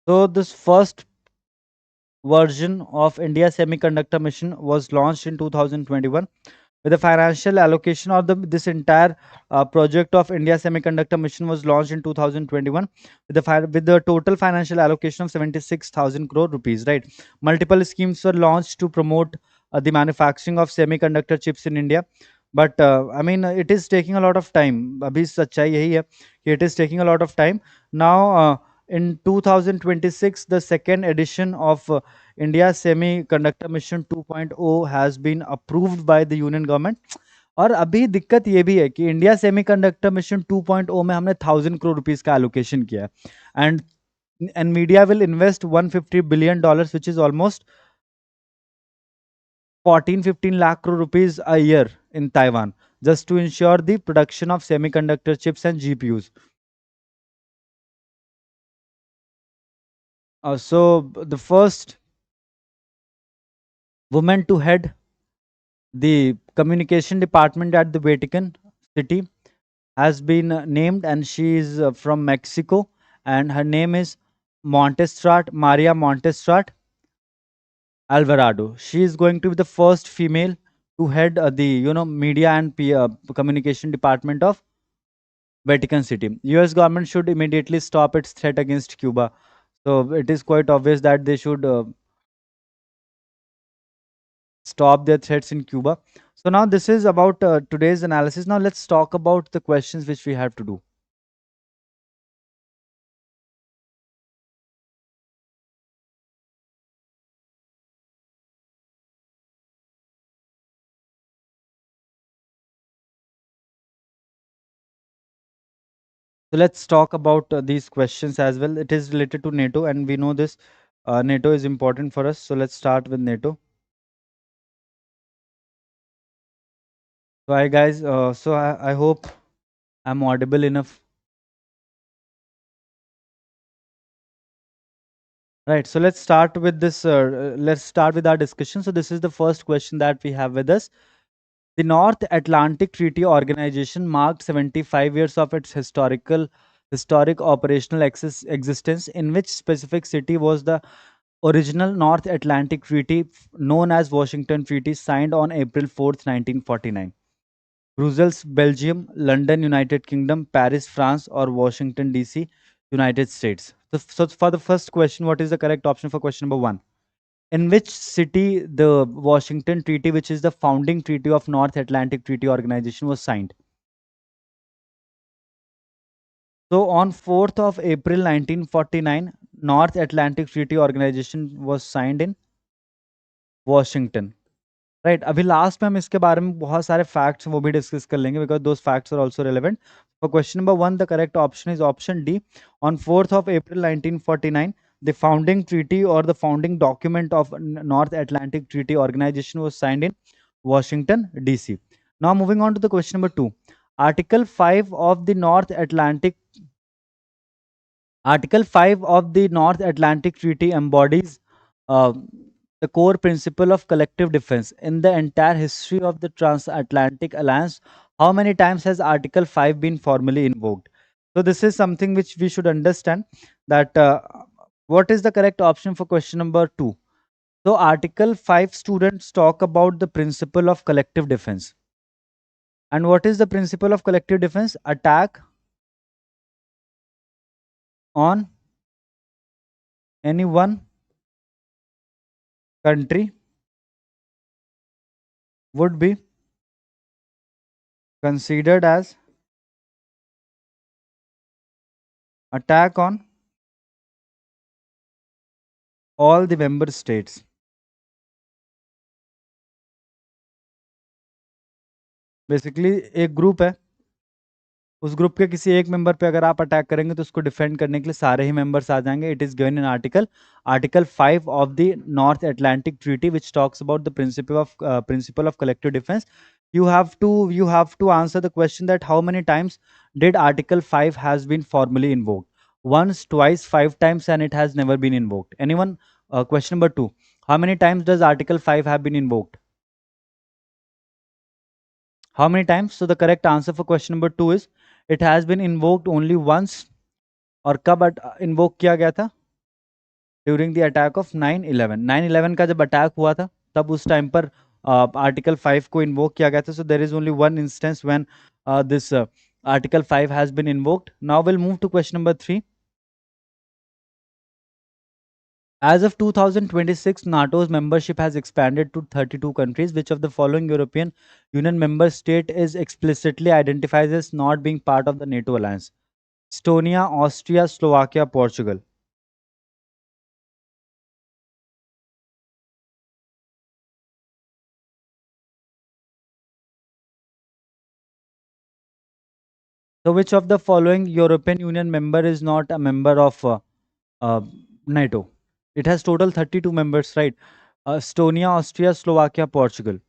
So this first version of India semiconductor mission was launched in 2021 with the financial allocation of this entire project of India semiconductor mission was launched in 2021 with the total financial allocation of 76,000 crore rupees, right? Multiple schemes were launched to promote the manufacturing of semiconductor chips in India, but I mean it is taking a lot of time. Abhi सच्चाई यही है कि it is taking a lot of time. Now in 2026, the second edition of India Semiconductor Mission 2.0 has been approved by the Union Government. और अभी दिक्कत ये भी है कि इंडिया सेमीकंडक्टर मिशन 2.0 में हमने 1,000 crore rupees का एलोकेशन किया है, and Nvidia will invest $150 billion, which is almost 14-15 lakh crore rupees a year in Taiwan, just to ensure the production of semiconductor chips and GPUs. So the first woman to head the communication department at the Vatican City has been named, and she is from Mexico, and her name is Montserrat, Maria Montserrat Alvarado. She is going to be the first female to head the media and communication department of Vatican City. U.S. government should immediately stop its threat against Cuba. So it is quite obvious that they should stop their threats in Cuba. So now this is about today's analysis. Now let's talk about the questions which we have to do. So let's talk about these questions as well. It is related to NATO, and we know this. NATO is important for us. So let's start with NATO. So hi guys. I hope I'm audible enough. Right. So let's start with this. Let's start with our discussion. So this is the first question that we have with us. The North Atlantic Treaty Organization marked 75 years of its historic operational existence. In which specific city was the original North Atlantic Treaty, known as Washington Treaty, signed on April 4th, 1949? Brussels, Belgium; London, United Kingdom; Paris, France; or Washington, D.C., United States? So for the first question, what is the correct option for question number one? In which city the Washington Treaty, which is the founding treaty of North Atlantic Treaty Organization, was signed? So on 4th of April 1949, North Atlantic Treaty Organization was signed in Washington. Right अभी last में हम इसके बारे में बहुत सारे facts वो भी डिस्कस कर लेंगे because those facts are also relevant for question number 1 the correct option is option D on 4th of April 1949 the founding treaty or the founding document of North Atlantic Treaty Organization was signed in Washington DC. Now moving on to the question number 2. Article 5 of the Article 5 of the North Atlantic Treaty embodies uh, the core principle of collective defense. In the entire history of the Transatlantic Alliance, how many times has Article 5 been formally invoked? So, this is something which we should understand that what is the correct option for question number 2? So, Article 5 students talk about the principle of collective defense. And what is the principle of collective defense? Attack on any one country would be considered as attack on all the member states. Basically एक group है, उस group के किसी एक member पे अगर आप attack करेंगे तो उसको डिफेंड करने के लिए सारे ही मेंबर्स आ जाएंगे. It is given in article 5 of the north Atlantic treaty which talks about the principle of collective defence. You have to answer the question that how many times did Article 5 has been formally invoked? Once, twice, 5 times, and it has never been invoked. Anyone? Question number 2. How many times does Article 5 have been invoked? How many times? So the correct answer for question number 2 is it has been invoked only once. और कब invoke किया गया था? During the attack of 9/11. 9/11 का जब attack हुआ था तब उस टाइम पर आर्टिकल 5 को इन्वोक किया गया था. So there is only one instance when this article 5 has been invoked. Now will move to question number 3. As of 2026, NATO's membership has expanded to 32 countries. Which of the following European Union member state is explicitly identified as not being part of the NATO alliance? Estonia, Austria, Slovakia, Portugal. So, which of the following European Union member is not a member of uh, NATO? It has total 32 members, right? Estonia, Austria, Slovakia, Portugal.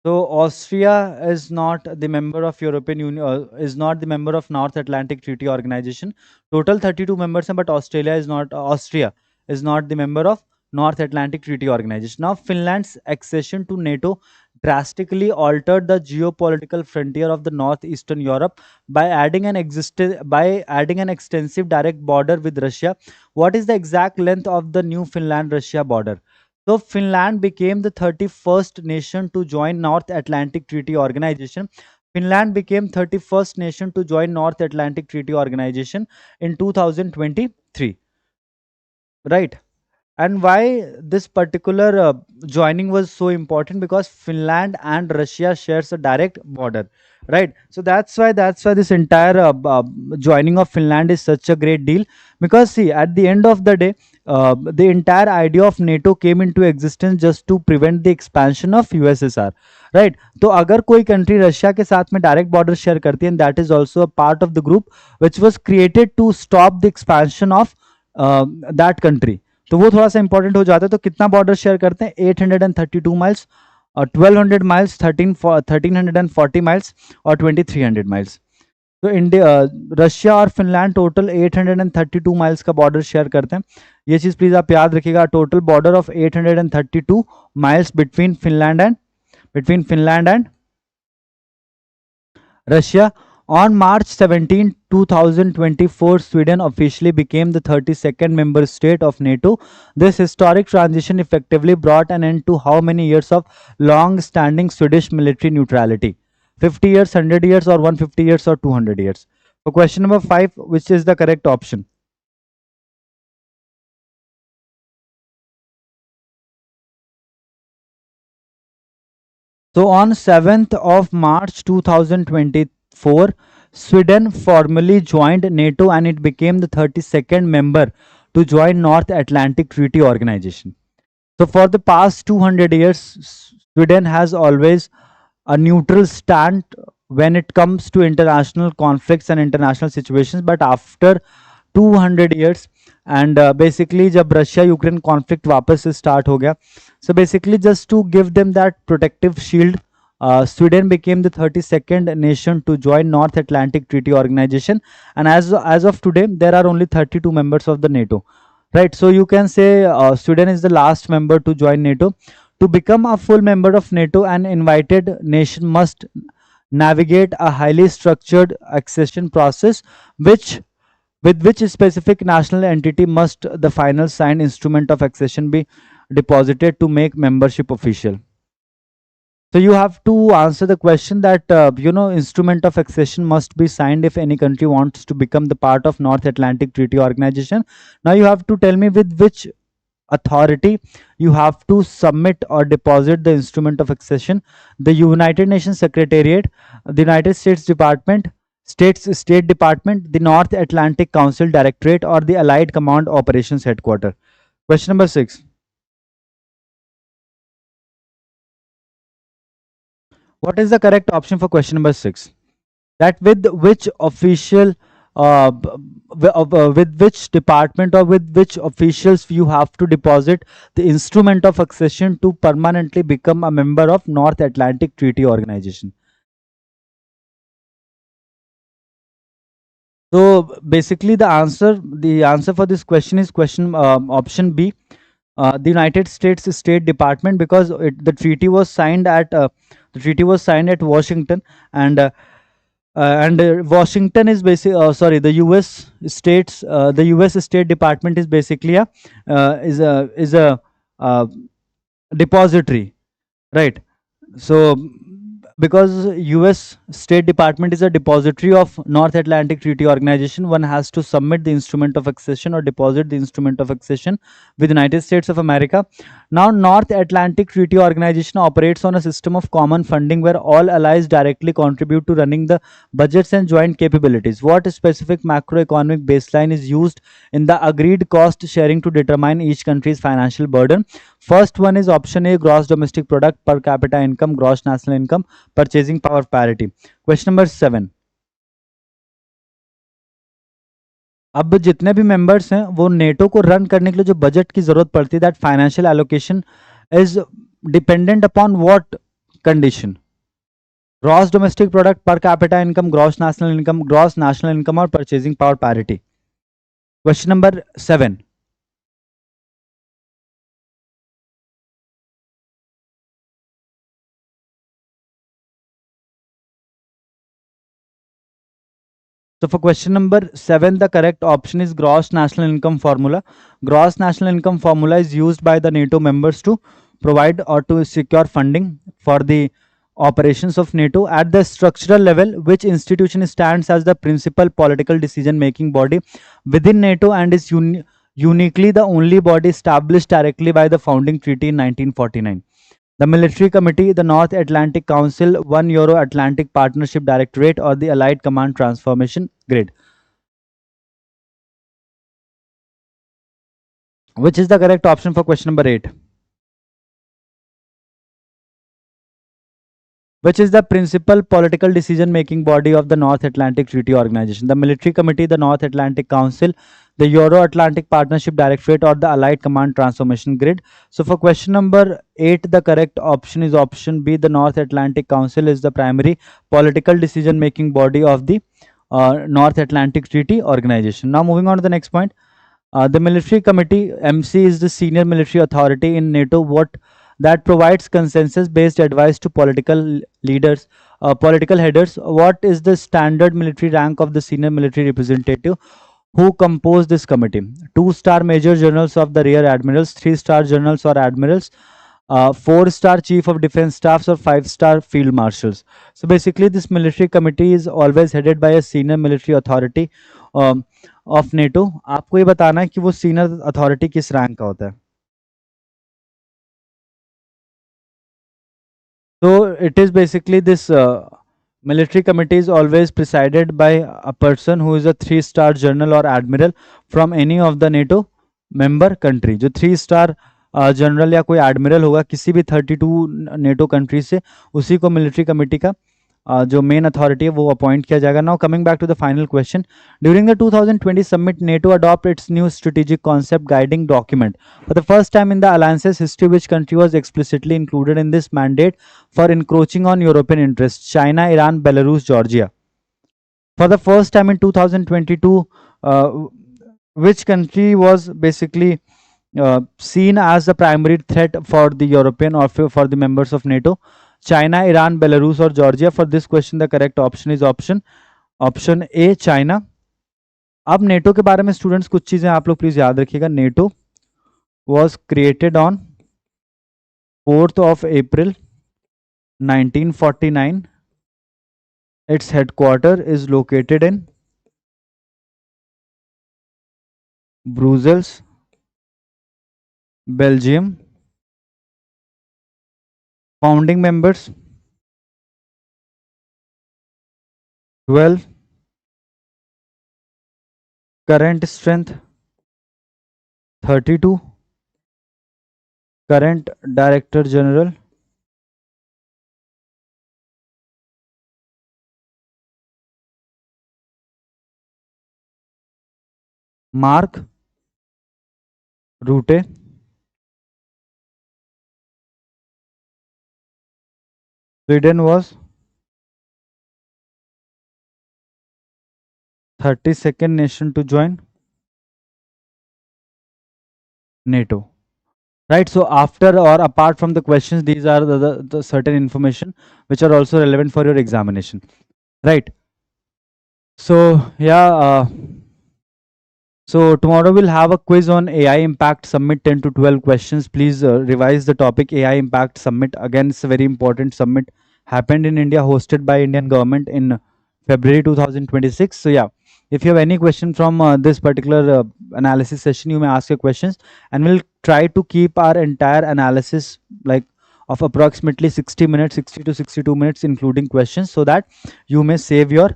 So Austria is not the member of European Union, is not the member of North Atlantic Treaty Organization. Total 32 members, but Austria is not the member of North Atlantic Treaty Organization. Now Finland's accession to NATO drastically altered the geopolitical frontier of the northeastern Europe by adding an extensive direct border with Russia. What is the exact length of the new Finland-Russia border? So Finland became the 31st nation to join North Atlantic Treaty Organization. Finland became 31st nation to join North Atlantic Treaty Organization in 2023. Right. And why this particular joining was so important? Because Finland and Russia shares a direct border, right? So that's why this entire joining of Finland is such a great deal. Because see, at the end of the day, the entire idea of NATO came into existence just to prevent the expansion of USSR, right? तो अगर कोई country Russia के साथ में direct border share करती है, and that is also a part of the group which was created to stop the expansion of that country, तो वो थोड़ा सा इंपॉर्टेंट हो जाता है. तो कितना बॉर्डर शेयर करते हैं? 832 माइल्स और 1200 माइल्स, 1340 माइल्स और 2300 माइल्स. तो इंडिया, रशिया और फिनलैंड टोटल 832 माइल्स का बॉर्डर शेयर करते हैं. ये चीज प्लीज आप याद रखिएगा. Total border of 832 miles between Finland and Russia. On March 17, 2024, Sweden officially became the 32nd member state of NATO. This historic transition effectively brought an end to how many years of long-standing Swedish military neutrality? 50 years, 100 years, or 150 years, or 200 years? For question number 5, which is the correct option? So on 7th of March 2024, Sweden formally joined NATO and it became the 32nd member to join North Atlantic Treaty Organization. So for the past 200 years, Sweden has always a neutral stand when it comes to international conflicts and international situations. But after 200 years, and basically जब Russia Ukraine conflict वापस से start हो गया, so basically just to give them that protective shield, Sweden became the 32nd nation to join North Atlantic Treaty Organization, and as of today there are only 32 members of the NATO, right? So you can say Sweden is the last member to join NATO. To become a full member of NATO, an invited nation must navigate a highly structured accession process, which with which specific national entity must the final signed instrument of accession be deposited to make membership official. So you have to answer the question that instrument of accession must be signed if any country wants to become the part of North Atlantic Treaty Organization. Now you have to tell me with which authority you have to submit or deposit the instrument of accession: the United Nations Secretariat, the United States Department, State Department, the North Atlantic Council Directorate, or the Allied Command Operations Headquarters. Question number 6. What is the correct option for question number 6? That with which official with which department or with which officials you have to deposit the instrument of accession to permanently become a member of North Atlantic Treaty Organization? So basically the answer for this question is question option B, the United States State Department, because the treaty was signed at Washington, and Washington is sorry, the U.S. State Department is basically a depository, right? So because US State Department is a depository of North Atlantic Treaty Organization, one has to submit the instrument of accession or deposit the instrument of accession with the United States of America. Now North Atlantic Treaty Organization operates on a system of common funding where all allies directly contribute to running the budgets and joint capabilities. What specific macroeconomic baseline is used in the agreed cost sharing to determine each country's financial burden? First one is option A, gross domestic product, per capita income, gross national income, purchasing power parity. Question number 7. अब जितने भी members हैं वो NATO को run करने के लिए जो बजट की जरूरत पड़ती है, that financial allocation is dependent upon what condition? Gross domestic product, per capita income, gross national income और purchasing power parity. Question number 7. So for question number 7, the correct option is gross national income formula. Gross national income formula is used by the NATO members to provide or to secure funding for the operations of NATO. At the structural level, which institution stands as the principal political decision making body within NATO and is uniquely the only body established directly by the founding treaty in 1949? The Military Committee, the North Atlantic Council, One Euro Atlantic Partnership Directorate, or the Allied Command Transformation Grid. Which is the correct option for question number 8? Which is the principal political decision making body of the North Atlantic Treaty Organization? The Military Committee, the North Atlantic Council, the Euro Atlantic Partnership Directorate, or the Allied Command Transformation Grid? So for question number 8, the correct option is option B. The North Atlantic Council is the primary political decision making body of the North Atlantic Treaty Organization. Now moving on to the next point. The Military Committee, MC, is the senior military authority in NATO that provides consensus-based advice to political leaders, political headers. What is the standard military rank of the senior military representative who compose this committee? 2-star major generals of the rear admirals, 3-star generals or admirals, 4-star chief of defense staffs, or 5-star field marshals. So basically this military committee is always headed by a senior military authority of NATO. आपको ये बताना है कि वो senior authority किस rank का होता है. So it is basically this military committee is always presided by a person who is a 3-star general or admiral from any of the NATO member country. जो 3-star जनरल या कोई admiral होगा किसी भी 32 NATO country से, उसी को military committee का जो मेन अथॉरिटी है वो अपॉइंट किया जाएगा. Now coming back to the final question. During the 2020 summit NATO adopt its new strategic concept guiding document for the first time in the alliance's history. Which country was explicitly included in this mandate for encroaching on European interests? China, Iran, Belarus, Georgia. For the first time in 2022, which country was basically seen as the primary threat for the European or for the members of NATO? China, Iran, Belarus, or Georgia? For this question, the correct option is option A, China. अब NATO के बारे में students कुछ चीजें आप लोग please याद रखिएगा. NATO was created on 4th of April 1949. Its headquarters is located in Brussels, Belgium. Founding members 12. Current strength 32. Current Director General Mark Rutte. Sweden was 32nd nation to join NATO. Right, so after or apart from the questions, these are the certain information which are also relevant for your examination. Right. So yeah, so tomorrow we'll have a quiz on AI Impact Summit, 10 to 12 questions. Please revise the topic. AI Impact Summit, again, it's a very important summit, happened in India, hosted by Indian government in February 2026. So yeah, if you have any question from this particular analysis session, you may ask your questions, and we'll try to keep our entire analysis like of approximately 60 minutes, 60 to 62 minutes, including questions, so that you may save your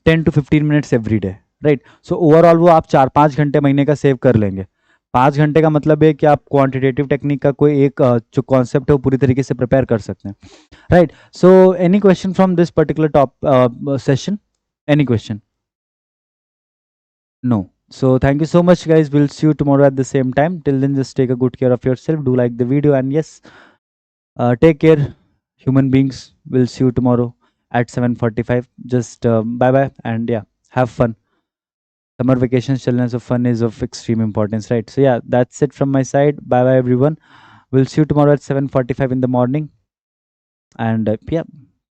10 to 15 minutes every day. Right. So overall वो आप 4-5 घंटे महीने का save कर लेंगे. 5 घंटे का मतलब है कि आप क्वांटिटेटिव टेक्निक का कोई एक जो कॉन्सेप्ट है वो पूरी तरीके से प्रिपेयर कर सकते हैं. Right. So any question from this particular top session? Any question? No. So thank you so much, guys. We'll see you tomorrow at the same time. Till then, just take a good care of yourself. Do like the video, and yes, take care, human beings. We'll see you tomorrow at 7:45. Just bye bye, and yeah, have fun. Summer vacations children, so fun is of extreme importance, right? So yeah, that's it from my side. Bye bye everyone. We'll see you tomorrow at 7:45 in the morning, and yeah.